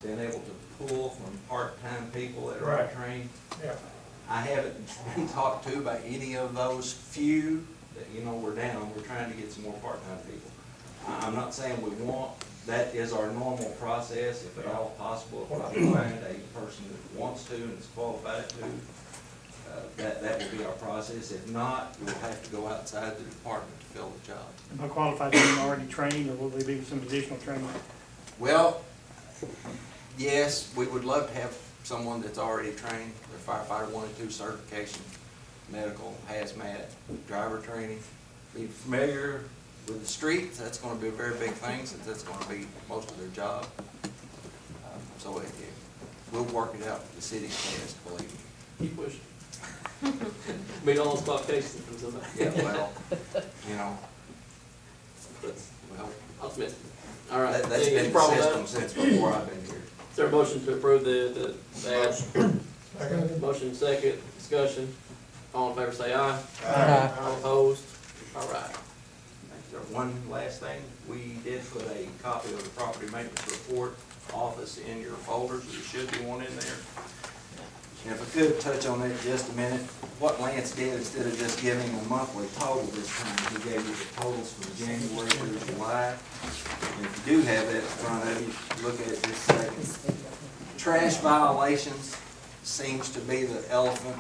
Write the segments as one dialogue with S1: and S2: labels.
S1: been able to pull from part-time people that are
S2: Right.
S1: trained.
S2: Yeah.
S1: I haven't been talked to by any of those few that, we're down. We're trying to get some more part-time people. I'm not saying we want, that is our normal process, if at all possible. If I find a person that wants to and is qualified to, that will be our process. If not, we'll have to go outside the department to fill the job.
S3: By qualified, do you mean already trained, or will they be some additional training?
S1: Well, yes, we would love to have someone that's already trained, their firefighter 1 and 2 certification, medical, hazmat, driver training, be familiar with the streets. That's gonna be a very big thing, since that's gonna be most of their job. So we'll work it out with the city's task, believe me.
S4: Keep pushing. Meet all those qualifications from somebody.
S1: Yeah, well,
S4: That's
S1: well,
S4: optimistic. All right.
S1: that's
S4: Any
S1: been the
S4: problem with
S1: system
S4: that?
S1: since before I've been here.
S4: Is there a motion to approve the ad?
S2: Second.
S4: Motion second, discussion. All in favor say aye.
S2: Aye.
S4: All opposed? All right.
S1: One last thing, we did put a copy of the property maintenance report office in your folders. There should be one in there. And if I could touch on that just a minute, what Lance did, instead of just giving a monthly total this time, he gave you the totals from January through July. And if you do have that in front of you, look at it just a second. Trash violations seems to be the elephant.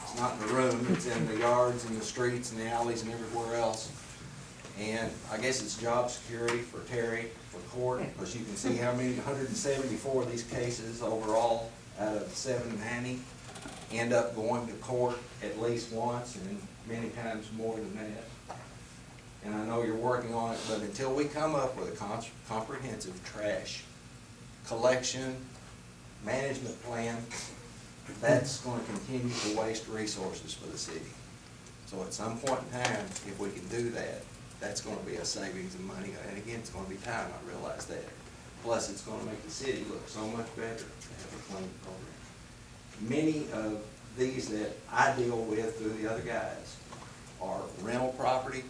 S1: It's not in the room, it's in the yards and the streets and the alleys and everywhere else. And I guess it's job security for Terry, for court, because you can see how many, 174 of these cases overall out of 790 end up going to court at least once, and many times more than that. And I know you're working on it, but until we come up with a comprehensive trash collection management plan, that's going to continue to waste resources for the city. So at some point in time, if we can do that, that's going to be a savings of money. And again, it's going to be time, I realize that. Plus, it's going to make the city look so much better to have a clean program. Many of these that I deal with through the other guys are rental property.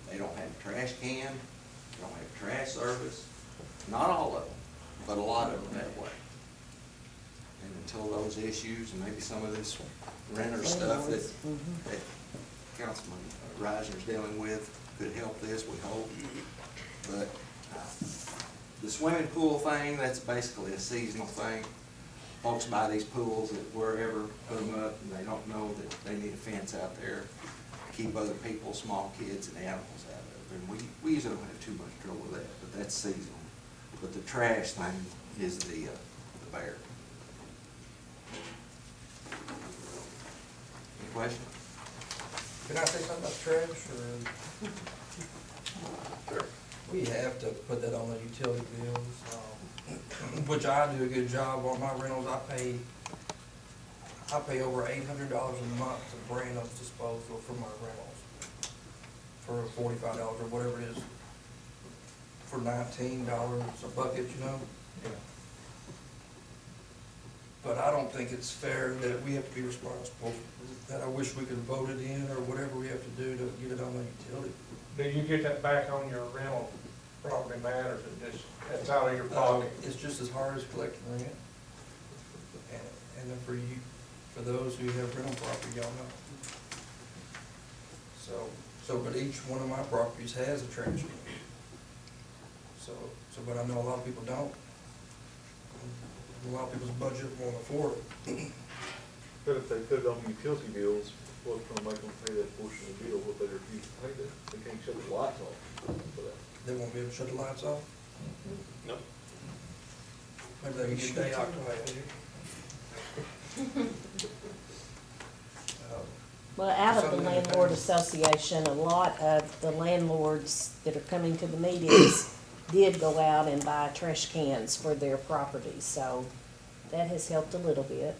S1: They don't have a trash can, they don't have trash service. Not all of them, but a lot of them that way. And until those issues, and maybe some of this renter stuff that Councilman Reiser's dealing with could help this, we hope. But the swimming pool thing, that's basically a seasonal thing. Folks buy these pools at wherever, put them up, and they don't know that they need a fence out there to keep other people, small kids and animals out of it. And we usually don't have too much trouble with that, but that's seasonal. But the trash thing is the bear. Any questions?
S5: Can I say something about trash, or?
S4: Sure.
S5: We have to put that on the utility bills, which I do a good job on my rentals. I pay over $800 a month to Brando's disposal for my rentals, for $45 or whatever it is, for $19 a bucket, But I don't think it's fair that we have to be responsible, that I wish we could vote it in, or whatever we have to do to get it on the utility.
S2: Do you get that back on your rental property, Matt, or is it just, that's out of your pocket?
S5: It's just as hard as collecting rent. And then for those who have rental property, y'all know. But each one of my properties has a trash can. But I know a lot of people don't. A lot of people's budget won't afford it.
S6: But if they put it on utility bills, what's gonna make them pay that portion of the bill, what they refuse to pay that? They can't shut the lights off for that.
S5: They won't be able to shut the lights off.
S4: Nope.
S5: Maybe they can get day occupied.
S7: Well, out of the
S5: Something like
S7: landlord
S5: that.
S7: association, a lot of the landlords that are coming to the meetings did go out and buy trash cans for their properties, so that has helped a little bit.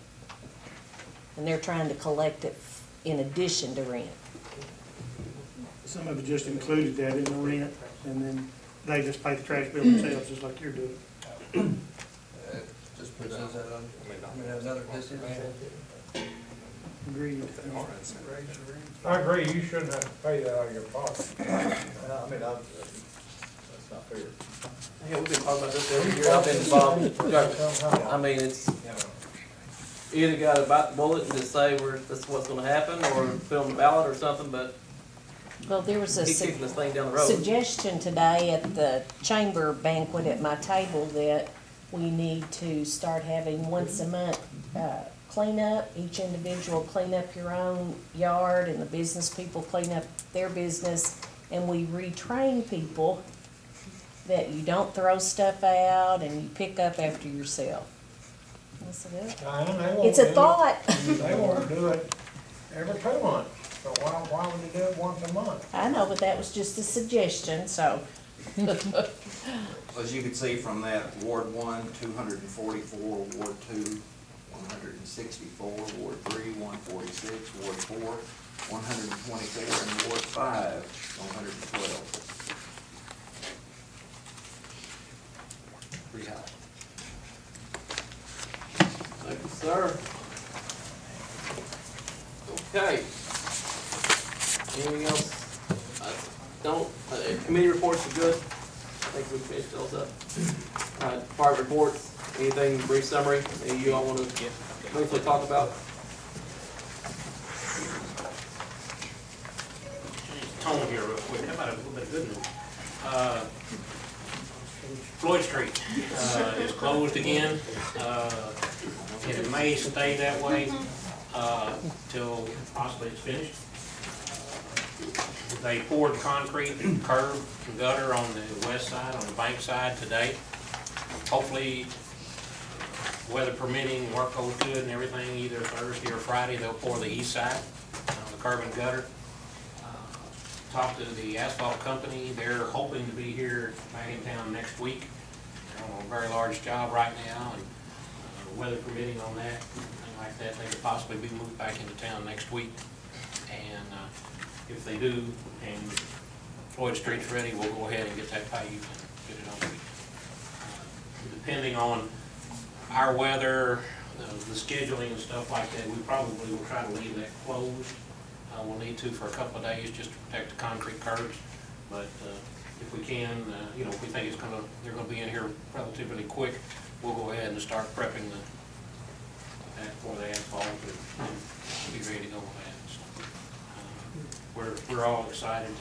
S7: And they're trying to collect it in addition to rent.
S3: Some of it just included that in the rent, and then they just pay the trash bill themselves, just like you're doing.
S5: Just puts us at another disadvantage.
S3: Agreed.
S2: I agree, you shouldn't have to pay that out of your pocket.
S6: I mean, that's not fair. repair.
S4: Yeah, we've been talking about this every year, I've been involved. I mean, it's either got to bite the bullet and just say that's what's gonna happen, or film the ballot or something, but
S7: Well, there was a
S4: keep kicking this thing down the road.
S7: suggestion today at the chamber banquet at my table that we need to start having once a month cleanup. Each individual clean up your own yard, and the business people clean up their business. And we retrain people that you don't throw stuff out and you pick up after yourself. I said, "Well,
S2: Diane, they won't
S7: it's a
S2: do it.
S7: thought."
S2: They won't do it every 2 months, so why would you do it once a month?
S7: I know, but that was just a suggestion, so.
S1: As you can see from that, Ward 1, 244, Ward 2, 164, Ward 3, 146, Ward 4, 124, and Ward 5, 112.
S4: Pretty high. Thank you, sir. Okay. Anything else? Committee reports are good. I think we finished those up. Department reports, anything, brief summary, any you all want to briefly talk about?
S8: Tone here real quick. How about a little bit of good news? Floyd Street is closed again. It may stay that way till possibly it's finished. They poured concrete and curb and gutter on the west side, on the bank side today. Hopefully, weather permitting, work goes good and everything, either Thursday or Friday, they'll pour the east side, the curb and gutter. Talked to the asphalt company, they're hoping to be here back in town next week. They're on a very large job right now, and weather permitting on that, anything like that, they could possibly be moved back into town next week. And if they do, and Floyd Street's ready, we'll go ahead and get that paved and get it over. Depending on our weather, the scheduling and stuff like that, we probably will try to leave that closed. We'll need to for a couple of days just to protect the concrete curbs, but if we can, if we think they're gonna be in here relatively quick, we'll go ahead and start prepping for the asphalt and be ready to go with that. So, we're all excited.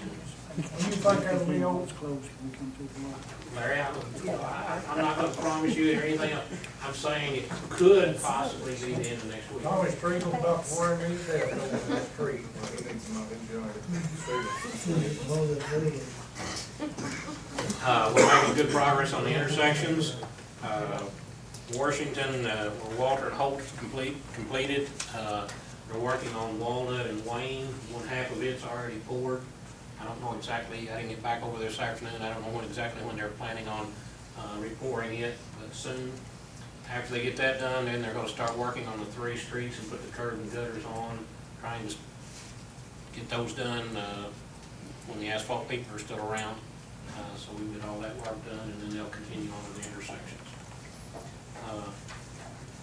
S2: You think that'll be over?
S3: It's closed, can we come to the light?
S8: Larry, I'm not gonna promise you or anything else. I'm saying it could possibly be the end of next week.
S2: Tommy Street will duck where he needs to over that tree.
S6: He needs some engineering.
S8: We're making good progress on the intersections. Washington, where Walter and Holt completed. They're working on Walnut and Wayne. One half of it's already poured. I don't know exactly, I didn't get back over there this afternoon, I don't know exactly when they're planning on repouring it, but soon. After they get that done, then they're gonna start working on the 3 streets and put the curb and gutters on, trying to get those done when the asphalt people are still around. So we get all that work done, and then they'll continue on with the intersections.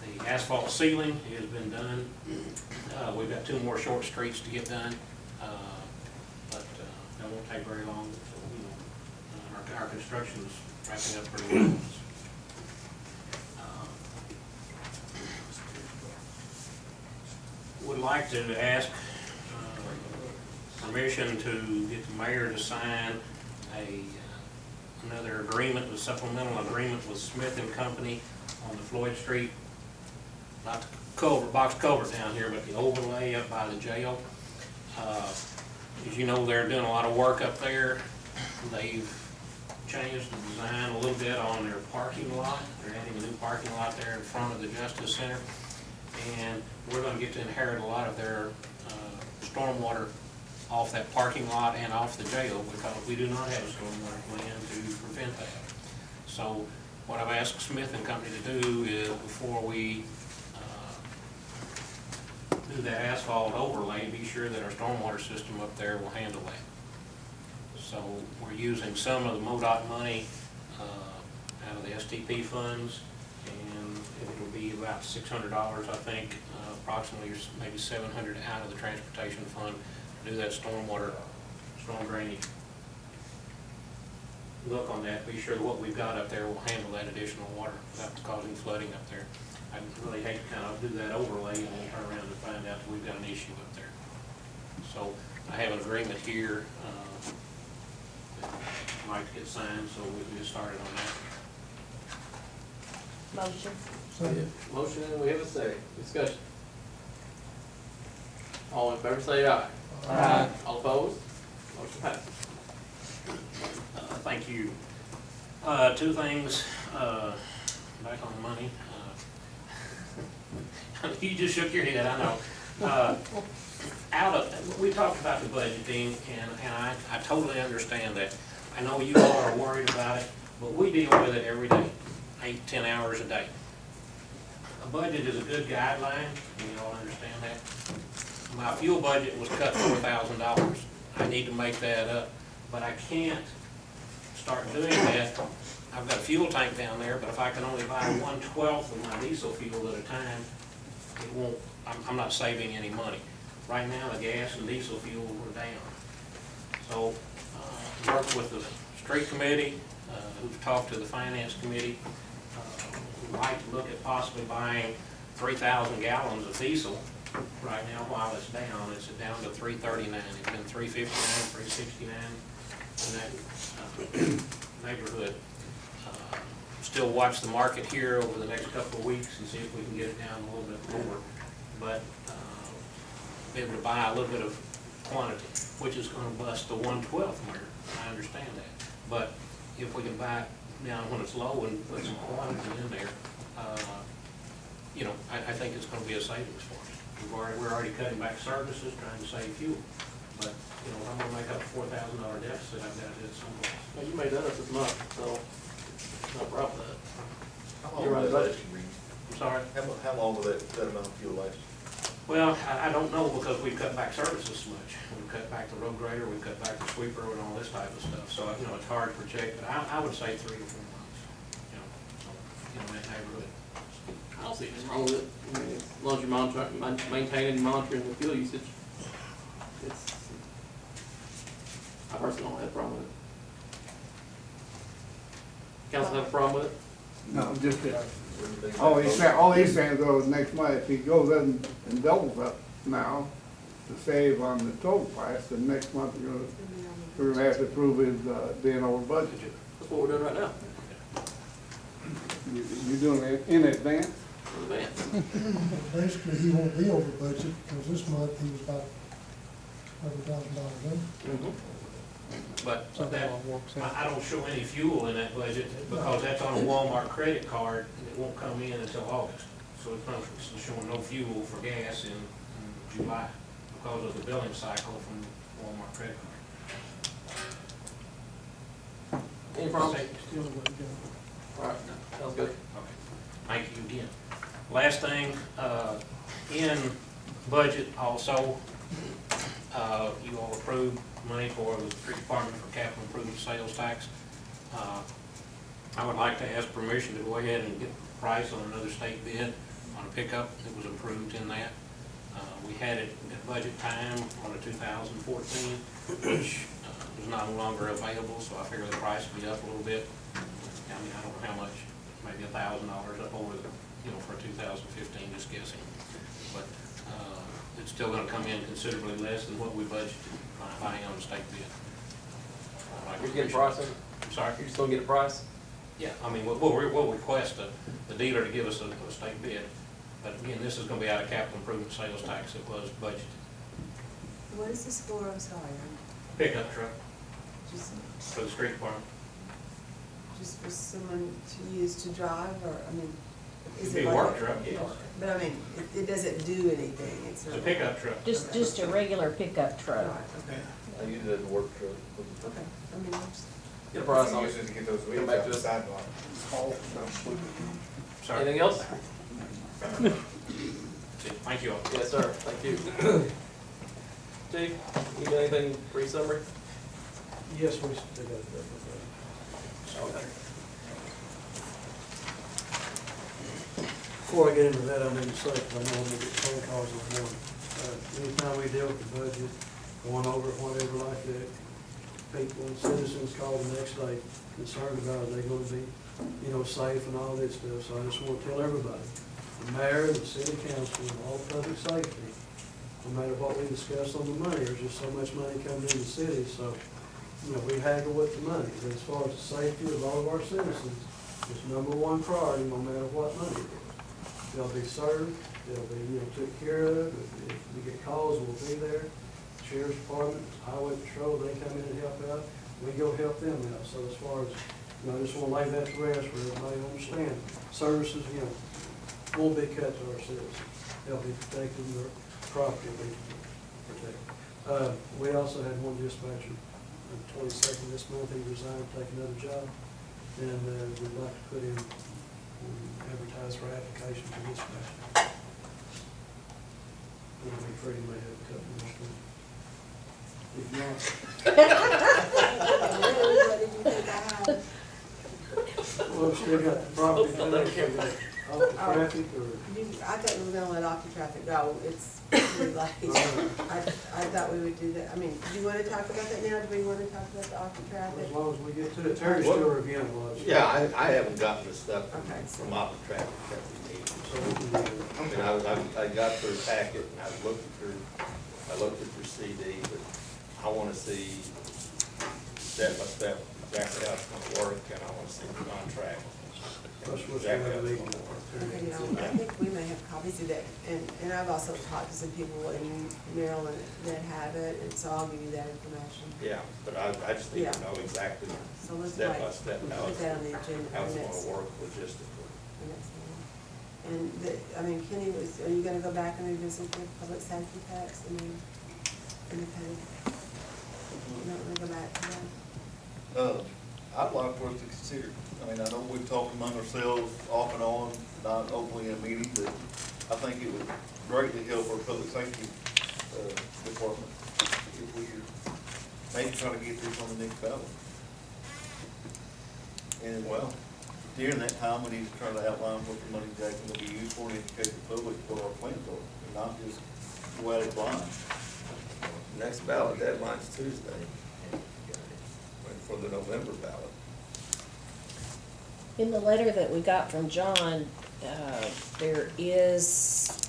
S8: The asphalt ceiling has been done. We've got 2 more short streets to get done. But that won't take very long, so, our construction's wrapping up pretty well. Would like to ask permission to get the mayor to sign another agreement, a supplemental agreement with Smith and Company on the Floyd Street, not the culvert, box culvert down here, but the overlay up by the jail. As you know, they're doing a lot of work up there. They've changed the design a little bit on their parking lot. They're adding a new parking lot there in front of the Justice Center. And we're gonna get to inherit a lot of their stormwater off that parking lot and off the jail, because we do not have a stormwater plan to prevent that. So what I've asked Smith and Company to do is, before we do that asphalt overlay, be sure that our stormwater system up there will handle that. So we're using some of the MoDOT money out of the STP funds, and it'll be about $600, I think, approximately, or maybe $700 out of the transportation fund to do that storm drainage. look on that, be sure that what we've got up there will handle that additional water without causing flooding up there. I'd really hate to kind of do that overlay and then turn around and find out that we've got an issue up there. So I have an agreement here, that I'd like to get signed, so we can get started on that.
S7: Motion.
S4: Motion, and we have a second. Discussion. All in favor say aye. Aye. All opposed? Motion passes.
S8: Thank you. Two things, back on the money. You just shook your head, I know. We talked about the budgeting, and I totally understand that. I know you all are worried about it, but we deal with it every day, 8, 10 hours a day. A budget is a good guideline, and you all understand that. My fuel budget was cut $4,000. I need to make that up, but I can't start doing that. I've got a fuel tank down there, but if I can only buy 1/12 of my diesel fuel at a time, it won't, I'm not saving any money. Right now, the gas and diesel fuel were down. So, worked with the street committee, who've talked to the finance committee. We'd like to look at possibly buying 3,000 gallons of diesel. Right now, while it's down to $3.39. It's been $3.59, $3.69 in that neighborhood. Still watch the market here over the next couple of weeks and see if we can get it down a little bit more. But be able to buy a little bit of quantity, which is gonna bust the 1/12 mark. I understand that. But if we can buy it down when it's low and put some quantity in there, you know, I think it's gonna be a savings for us. We're already cutting back services, trying to save fuel. But, you know, I'm gonna make up a $4,000 deficit, I've got to do it someplace.
S4: Well, you made that up this month, so no problem with that.
S6: How long
S4: You're
S6: will
S4: right,
S6: that
S4: budget.
S6: last you, Reed?
S8: I'm sorry?
S6: How long will that amount of fuel last?
S8: Well, I don't know, because we've cut back services so much. We've cut back the road grader, we've cut back the sweeper and all this type of stuff. So, you know, it's hard to project, but I would say 3 to 4 months, you know, so, you know, in that neighborhood.
S4: I don't see anything wrong with it. I mean, as long as you're maintaining and monitoring the fuel usage, it's, I personally don't have a problem with it. Council have a problem with it?
S9: No, just that,
S6: What do you think?
S9: all he's saying though, is next month, if he goes in and doubles up now to save on the total price, then next month we're gonna have to approve his, being over budget.
S4: That's what we're doing right now.
S9: You're doing it in advance?
S4: Advance.
S10: Basically, he won't be over budget, because this month he was about $100,000 in.
S8: But that, I don't show any fuel in that budget, because that's on a Walmart credit card, and it won't come in until August. So it's showing no fuel for gas in July, because of the billing cycle from Walmart credit card.
S4: Any problem? All right, sounds good.
S8: Okay, thank you again. Last thing, in budget also, you all approved money for the street department for capital improvement sales tax. I would like to ask permission to go ahead and get a price on another state bid on a pickup that was approved in that. We had it at budget time on a 2014, which was no longer available, so I figure the price will be up a little bit. I mean, I don't know how much, maybe $1,000 up over the, you know, for 2015, just guessing. But it's still gonna come in considerably less than what we budgeted buying on the state bid.
S4: You're getting a price on it?
S8: I'm sorry?
S4: You're just gonna get a price?
S8: Yeah, I mean, we'll request the dealer to give us a state bid. But again, this is gonna be out of capital improvement sales tax that was budgeted.
S11: What is this for? I'm sorry.
S8: Pickup truck
S11: Just,
S8: for the street department.
S11: just for someone to use to drive, or, I mean, is
S8: It'd be
S11: it
S8: a
S11: like?
S8: work truck, yes.
S11: But I mean, it doesn't do anything.
S8: It's a pickup truck.
S7: Just a regular pickup truck.
S11: Right, okay,
S6: I use it as a work truck.
S11: okay. I mean, I'm just.
S4: Get a price on it.
S6: Usually to get those
S4: Come
S6: weeds
S4: back
S6: out
S4: to
S6: the
S4: us.
S6: sidewalk.
S8: Sorry.
S4: Anything else?
S8: Thank you all.
S4: Yes, sir, thank you. Chief, you got anything for your summary?
S10: Yes, we should do that.
S4: Okay.
S10: Before I get into that, I'm gonna say, because I know I'm gonna get phone calls in the morning. Anytime we deal with the budget, going over it, whatever like that,
S12: people and citizens called the next day concerned about, are they gonna be, you know, safe and all that stuff. So I just wanna tell everybody, the mayor, the city council, and all public safety, no matter what we discuss on the money, there's just so much money coming in the city, so, you know, we haggle with the money. But as far as the safety of all of our citizens, it's number one priority, no matter what money it is. They'll be served, they'll be, you know, took care of. If we get calls, we'll be there. Sheriff's Department, Highway Patrol, they come in and help out, we go help them out. So as far as, you know, I just wanna lay that to rest where everybody understand. Services, you know, won't be cut to our citizens. They'll be protected, and their property will be protected. We also had one dispatcher, on the 22nd this month, he resigned to take another job. And we'd like to put in, advertise for application for dispatcher. We'll be free, may have a couple more things. If not,
S11: What did you think I had?
S12: well, we still got the property tax, off the traffic, or,
S11: I thought we were gonna let off the traffic go, it's pretty late. I thought we would do that, I mean, do you wanna talk about that now, do we wanna talk about the off the traffic?
S12: as long as we get to it, Terry's still reviewing a lot of stuff.
S1: Yeah, I haven't gotten the stuff
S11: Okay, so-
S1: from off the traffic that we need.
S12: So we can do that.
S1: I mean, I got through the packet and I looked at your CD, but I wanna see step by step exactly how it's gonna work, and I wanna see the contract.
S12: Plus, we'll
S1: Exactly
S12: have
S1: how
S12: a
S1: it's
S12: meeting.
S1: gonna work.
S11: Okay, you know, I think we may have copies of that, and I've also talked to some people in Maryland that have it, and so I'll give you that information.
S1: Yeah, but I just need to
S11: Yeah.
S1: know exactly,
S11: So let's
S1: step
S11: wait.
S1: by step, how
S11: Put
S1: it's,
S11: that on the agenda
S1: how
S11: for
S1: it's
S11: next,
S1: gonna work logistically.
S11: for next meeting. And the, I mean, Kenny was, are you gonna go back and revisit the public safety tax, I mean, independent? You don't wanna go back to that?
S6: I'd like for us to consider, I mean, I know we've talked among ourselves off and on, not openly in a meeting, but I think it would greatly help our public safety, department if we maybe try to get this on the next ballot. And well, during that time, we need to try to outline what the money's actually gonna be used for and educate the public what our plans are, and not just go at it blind.
S1: Next ballot deadline's Tuesday, for the November ballot.
S7: In the letter that we got from John, there is,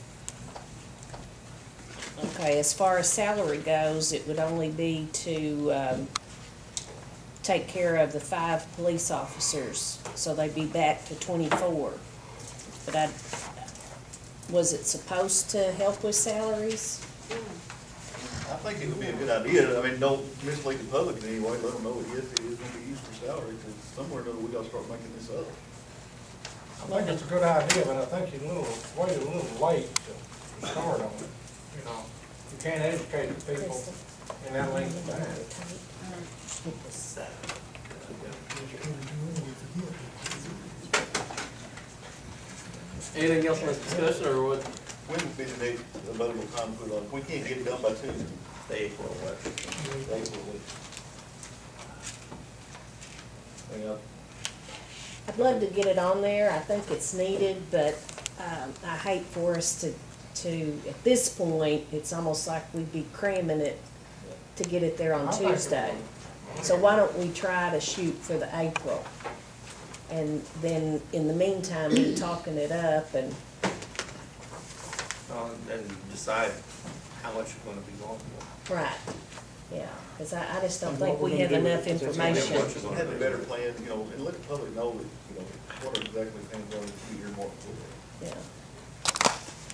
S7: okay, as far as salary goes, it would only be to, take care of the 5 police officers, so they'd be back to 24. But was it supposed to help with salaries?
S6: I think it would be a good idea, I mean, don't mislead the public in any way, let them know, yes, it is gonna be used for salary, because somewhere or another, we gotta start making this up.
S2: I think it's a good idea, but I think you're waited a little late to start on it, you know. You can't educate the people in that length of time.
S4: Anything else on this discussion, or what?
S6: When would be the next available time to put on, we can't get it done by Tuesday.
S1: April election.
S6: Yeah.
S7: I'd love to get it on there, I think it's needed, but, I hate for us to, at this point, it's almost like we'd be cramming it to get it there on
S2: I think it
S7: Tuesday. So why don't we try to shoot for the April? And then, in the meantime, be talking it up and,
S1: And decide how much you're gonna be going for.
S7: right, yeah, cause I just don't
S3: And
S7: think
S3: what we're
S7: we
S3: gonna
S7: have
S3: do
S7: enough
S3: with it.
S7: information.
S1: What you're gonna
S6: Have a
S1: do.
S6: better plan, you know, and let the public know that, you know, what are exactly things going to be earmarked for.